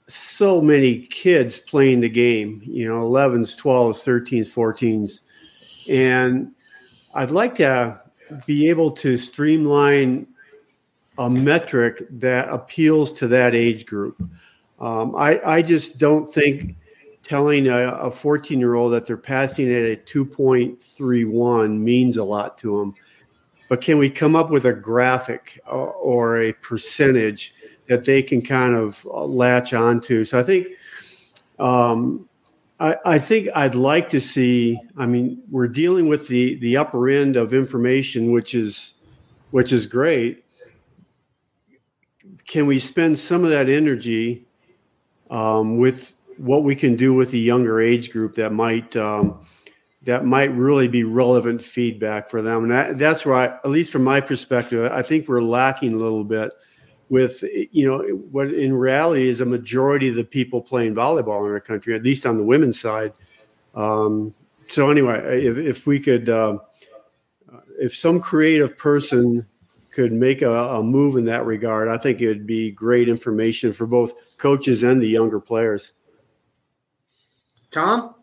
so many kids playing the game, 11s, 12s, 13s, 14s. And I'd like to be able to streamline a metric that appeals to that age group. I just don't think telling a 14-year-old that they're passing at a 2.31 means a lot to them. But can we come up with a graphic or a percentage that they can kind of latch onto? So I think I think I'd like to see. I mean, we're dealing with the upper end of information, which is great. Can we spend some of that energy with what we can do with the younger age group that that might really be relevant feedback for them. And that's where at least from my perspective, I think we're lacking a little bit with, what in reality is a majority of the people playing volleyball in our country, at least on the women's side. So anyway, if we could, if some creative person could make a move in that regard, I think it would be great information for both coaches and the younger players. Tom?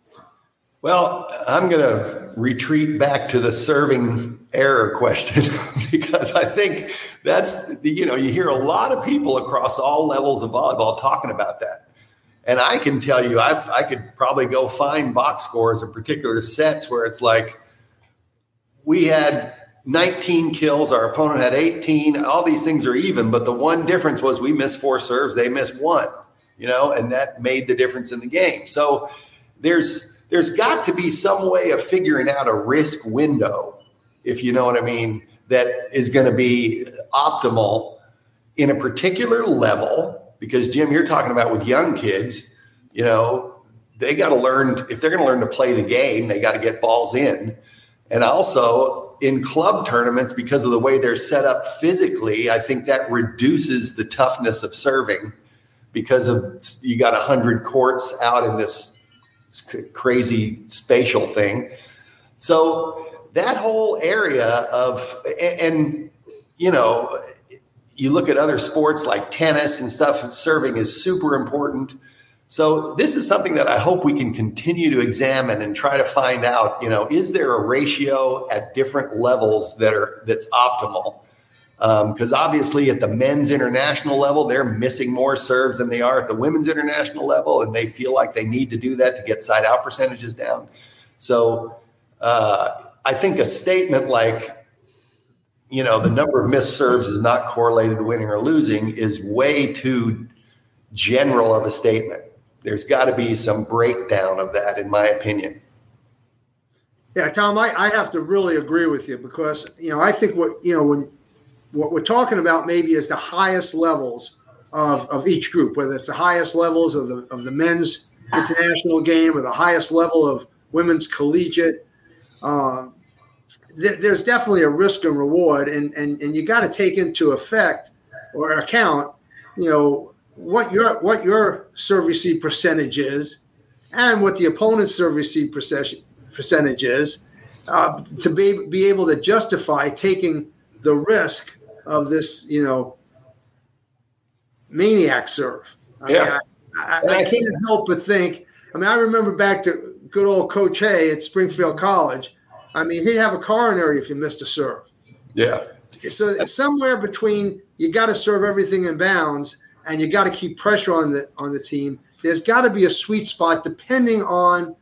Well, I'm going to retreat back to the serving error question because I think that's, you hear a lot of people across all levels of volleyball talking about that. And I can tell you, I could probably go find box scores of particular sets where it's like we had 19 kills, our opponent had 18. All these things are even, but the one difference was we missed 4 serves, they missed 1, and that made the difference in the game. So there's got to be some way of figuring out a risk window, if you know what I mean, that is going to be optimal in a particular level. Because, Jim, you're talking about with young kids, they got to learn, if they're going to learn to play the game, they got to get balls in. And also in club tournaments, because of the way they're set up physically, I think that reduces the toughness of serving because of you got 100 courts out in this crazy spatial thing. So that whole area of, and you look at other sports like tennis and stuff, and serving is super important. So this is something that I hope we can continue to examine and try to find out, is there a ratio at different levels that's optimal? Because obviously at the men's international level, they're missing more serves than they are at the women's international level, and they feel like they need to do that to get side out percentages down. So I think a statement like, the number of missed serves is not correlated to winning or losing is way too general of a statement. There's got to be some breakdown of that, in my opinion. Yeah, Tom, I have to really agree with you because, I think what we're talking about maybe is the highest levels of each group, whether it's the highest levels of the men's international game or the highest level of women's collegiate. There's definitely a risk and reward, and you got to take into account, what your serve receive percentage is, and what the opponent's serve receive percentage is, to be able to justify taking the risk of this, maniac serve. I can't help but think. I remember back to good old Coach Hay at Springfield College. He'd have a coronary if you missed a serve. Yeah. So somewhere between you got to serve everything in bounds and you got to keep pressure on the team, there's got to be a sweet spot depending on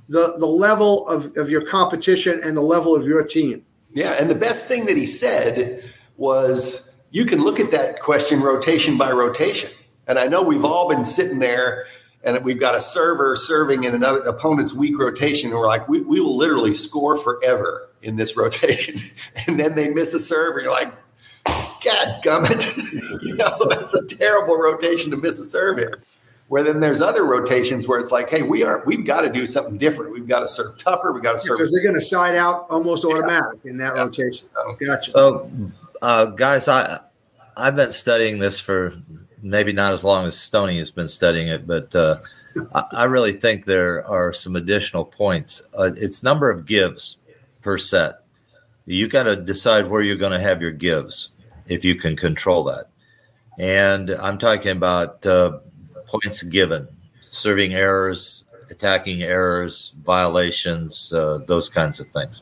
the level of your competition and the level of your team. Yeah, and the best thing that he said was you can look at that question rotation by rotation. And I know we've all been sitting there and we've got a server serving in another opponent's weak rotation. And we're like, we will literally score forever in this rotation. And then they miss a serve and you're like, God gummit. That's a terrible rotation to miss a serve in. Where then there's other rotations where it's like, hey, we've got to do something different. We've got to serve tougher. We've got to serve. Because they're going to side out almost automatic in that rotation. Gotcha. So, guys, I've been studying this for maybe not as long as Stoney has been studying it, but I really think there are some additional points. It's number of gives per set. You got to decide where you're going to have your gives if you can control that. And I'm talking about points given, serving errors, attacking errors, violations, those kinds of things.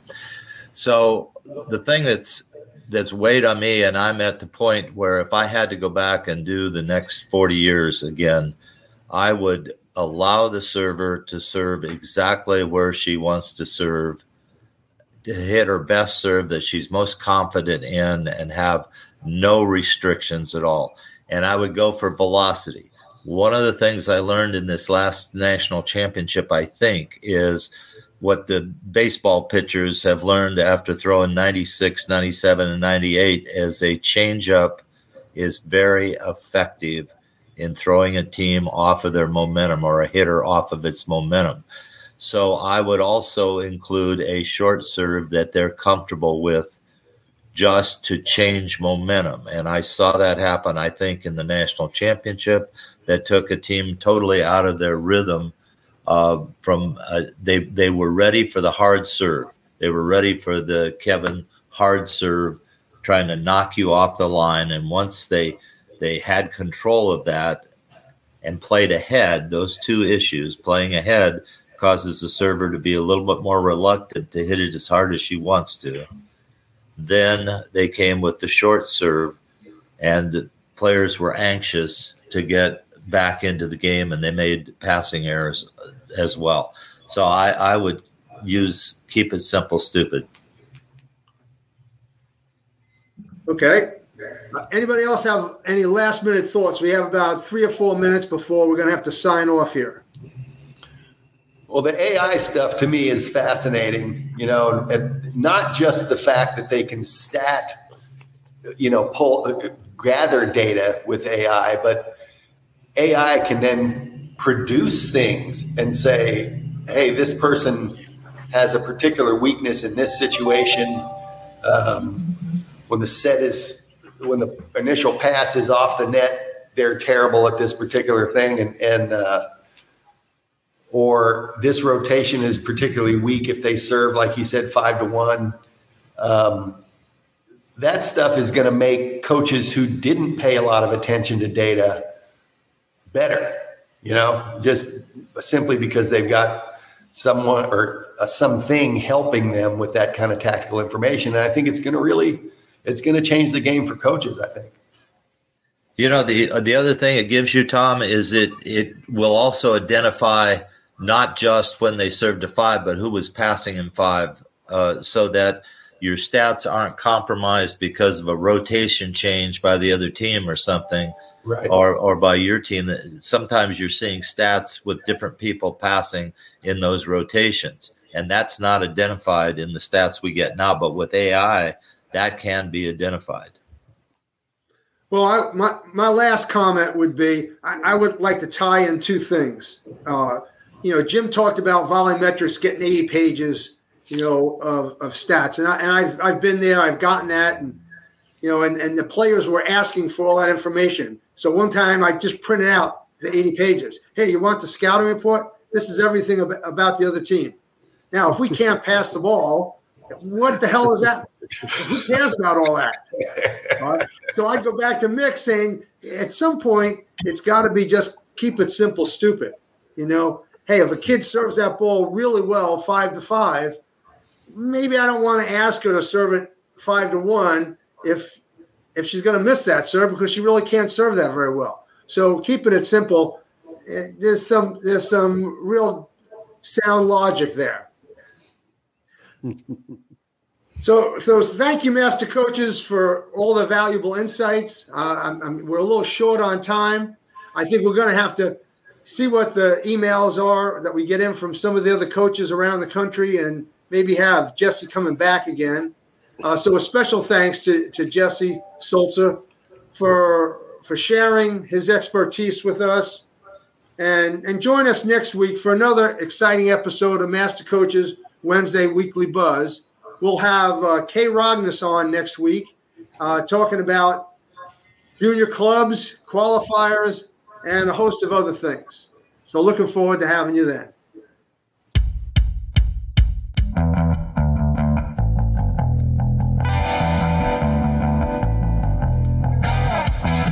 So the thing that's weighed on me, and I'm at the point where if I had to go back and do the next 40 years again, I would allow the server to serve exactly where she wants to serve, to hit her best serve that she's most confident in and have no restrictions at all. And I would go for velocity. One of the things I learned in this last national championship, I think, is what the baseball pitchers have learned after throwing 96, 97, and 98 is a changeup is very effective in throwing a team off of their momentum or a hitter off of its momentum. So I would also include a short serve that they're comfortable with, just to change momentum. And I saw that happen, I think, in the national championship, that took a team totally out of their rhythm. They were ready for the hard serve. They were ready for the Kevin hard serve, trying to knock you off the line. And once they had control of that and played ahead, those two issues, playing ahead causes the server to be a little bit more reluctant to hit it as hard as she wants to. Then they came with the short serve, and the players were anxious to get back into the game, and they made passing errors as well. So I would keep it simple, stupid. Okay. Anybody else have any last minute thoughts? We have about 3 or 4 minutes before we're going to have to sign off here. Well, the AI stuff to me is fascinating, and not just the fact that they can gather data with AI, but AI can then produce things and say, hey, this person has a particular weakness in this situation. When the initial pass is off the net, they're terrible at this particular thing. Or this rotation is particularly weak if they serve, like he said, 5-1. That stuff is going to make coaches who didn't pay a lot of attention to data better, just simply because they've got someone or something helping them with that kind of tactical information. And I think it's going to change the game for coaches, I think. The other thing it gives you, Tom, is it will also identify not just when they served to 5, but who was passing in 5, so that your stats aren't compromised because of a rotation change by the other team or something, right? Or by your team. Sometimes you're seeing stats with different people passing in those rotations, and that's not identified in the stats we get now. But with AI, that can be identified. Well, my last comment would be I would like to tie in 2 things. Jim talked about volumetrics getting 80 pages, of stats, and I've been there. I've gotten that, and the players were asking for all that information. So one time I just printed out the 80 pages. Hey, you want the scouting report? This is everything about the other team. Now, if we can't pass the ball, what the hell is that? Who cares about all that? So I'd go back to Mick saying, at some point, it's got to be just keep it simple, stupid. Hey, if a kid serves that ball really well, 5-5, maybe I don't want to ask her to serve it 5-1 if she's going to miss that serve because she really can't serve that very well. So keeping it simple, there's some real sound logic there. So thank you, Master Coaches, for all the valuable insights. We're a little short on time. I think we're going to have to see what the emails are that we get in from some of the other coaches around the country, and maybe have Jesse coming back again. So a special thanks to Jesse Sulzer for sharing his expertise with us. And join us next week for another exciting episode of Master Coaches Wednesday Weekly Buzz. We'll have Kay Rognes on next week talking about junior clubs, qualifiers, and a host of other things. So looking forward to having you then.